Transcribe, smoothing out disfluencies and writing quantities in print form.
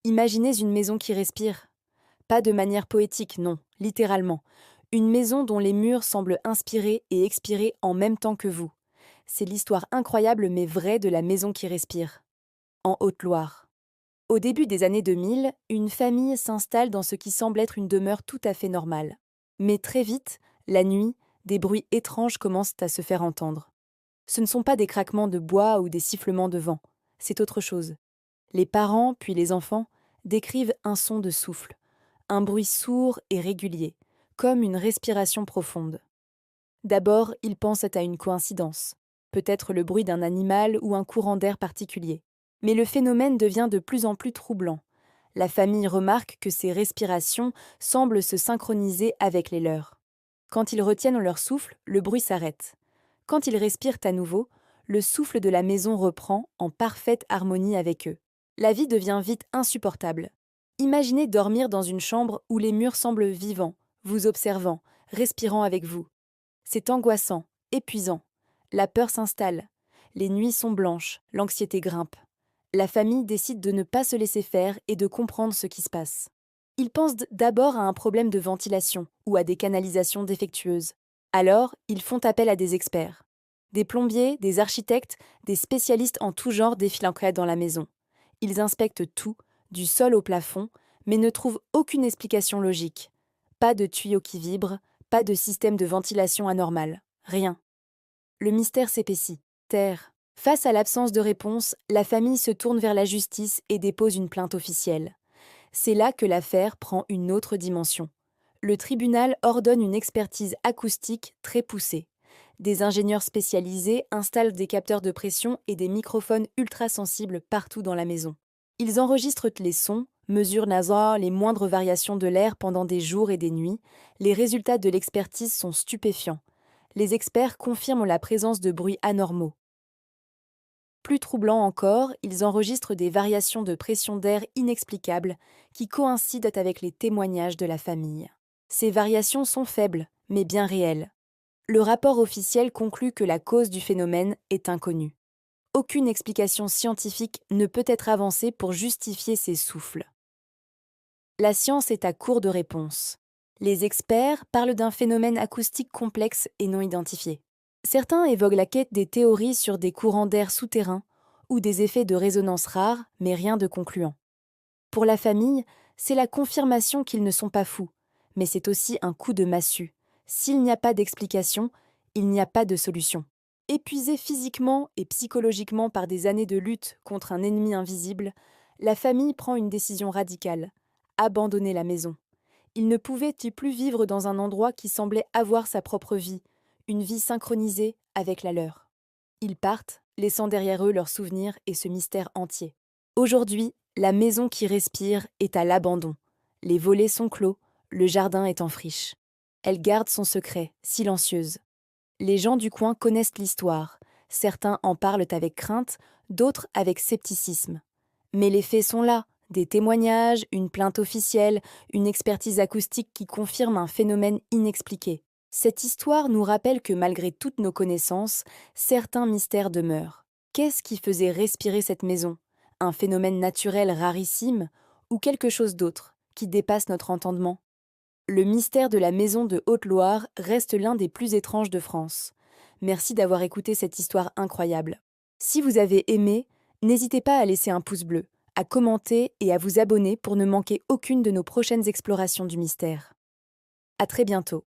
Imaginez une maison qui respire. Pas de manière poétique, non, littéralement. Une maison dont les murs semblent inspirer et expirer en même temps que vous. C'est l'histoire incroyable mais vraie de la maison qui respire. En Haute-Loire. Au début des années 2000, une famille s'installe dans ce qui semble être une demeure tout à fait normale. Mais très vite, la nuit, des bruits étranges commencent à se faire entendre. Ce ne sont pas des craquements de bois ou des sifflements de vent, c'est autre chose. Les parents, puis les enfants, décrivent un son de souffle, un bruit sourd et régulier, comme une respiration profonde. D'abord, ils pensent à une coïncidence, peut-être le bruit d'un animal ou un courant d'air particulier. Mais le phénomène devient de plus en plus troublant. La famille remarque que ces respirations semblent se synchroniser avec les leurs. Quand ils retiennent leur souffle, le bruit s'arrête. Quand ils respirent à nouveau, le souffle de la maison reprend en parfaite harmonie avec eux. La vie devient vite insupportable. Imaginez dormir dans une chambre où les murs semblent vivants, vous observant, respirant avec vous. C'est angoissant, épuisant. La peur s'installe. Les nuits sont blanches, l'anxiété grimpe. La famille décide de ne pas se laisser faire et de comprendre ce qui se passe. Ils pensent d'abord à un problème de ventilation ou à des canalisations défectueuses. Alors, ils font appel à des experts. Des plombiers, des architectes, des spécialistes en tout genre défilent en dans la maison. Ils inspectent tout, du sol au plafond, mais ne trouvent aucune explication logique. Pas de tuyaux qui vibrent, pas de système de ventilation anormal. Rien. Le mystère s'épaissit. Terre. Face à l'absence de réponse, la famille se tourne vers la justice et dépose une plainte officielle. C'est là que l'affaire prend une autre dimension. Le tribunal ordonne une expertise acoustique très poussée. Des ingénieurs spécialisés installent des capteurs de pression et des microphones ultrasensibles partout dans la maison. Ils enregistrent les sons, mesurent les moindres variations de l'air pendant des jours et des nuits. Les résultats de l'expertise sont stupéfiants. Les experts confirment la présence de bruits anormaux. Plus troublant encore, ils enregistrent des variations de pression d'air inexplicables qui coïncident avec les témoignages de la famille. Ces variations sont faibles, mais bien réelles. Le rapport officiel conclut que la cause du phénomène est inconnue. Aucune explication scientifique ne peut être avancée pour justifier ces souffles. La science est à court de réponses. Les experts parlent d'un phénomène acoustique complexe et non identifié. Certains évoquent la quête des théories sur des courants d'air souterrains ou des effets de résonance rares, mais rien de concluant. Pour la famille, c'est la confirmation qu'ils ne sont pas fous, mais c'est aussi un coup de massue. S'il n'y a pas d'explication, il n'y a pas de solution. Épuisée physiquement et psychologiquement par des années de lutte contre un ennemi invisible, la famille prend une décision radicale: abandonner la maison. Ils ne pouvaient plus vivre dans un endroit qui semblait avoir sa propre vie, une vie synchronisée avec la leur. Ils partent, laissant derrière eux leurs souvenirs et ce mystère entier. Aujourd'hui, la maison qui respire est à l'abandon. Les volets sont clos, le jardin est en friche. Elle garde son secret, silencieuse. Les gens du coin connaissent l'histoire. Certains en parlent avec crainte, d'autres avec scepticisme. Mais les faits sont là, des témoignages, une plainte officielle, une expertise acoustique qui confirme un phénomène inexpliqué. Cette histoire nous rappelle que malgré toutes nos connaissances, certains mystères demeurent. Qu'est-ce qui faisait respirer cette maison? Un phénomène naturel rarissime ou quelque chose d'autre qui dépasse notre entendement? Le mystère de la maison de Haute-Loire reste l'un des plus étranges de France. Merci d'avoir écouté cette histoire incroyable. Si vous avez aimé, n'hésitez pas à laisser un pouce bleu, à commenter et à vous abonner pour ne manquer aucune de nos prochaines explorations du mystère. À très bientôt.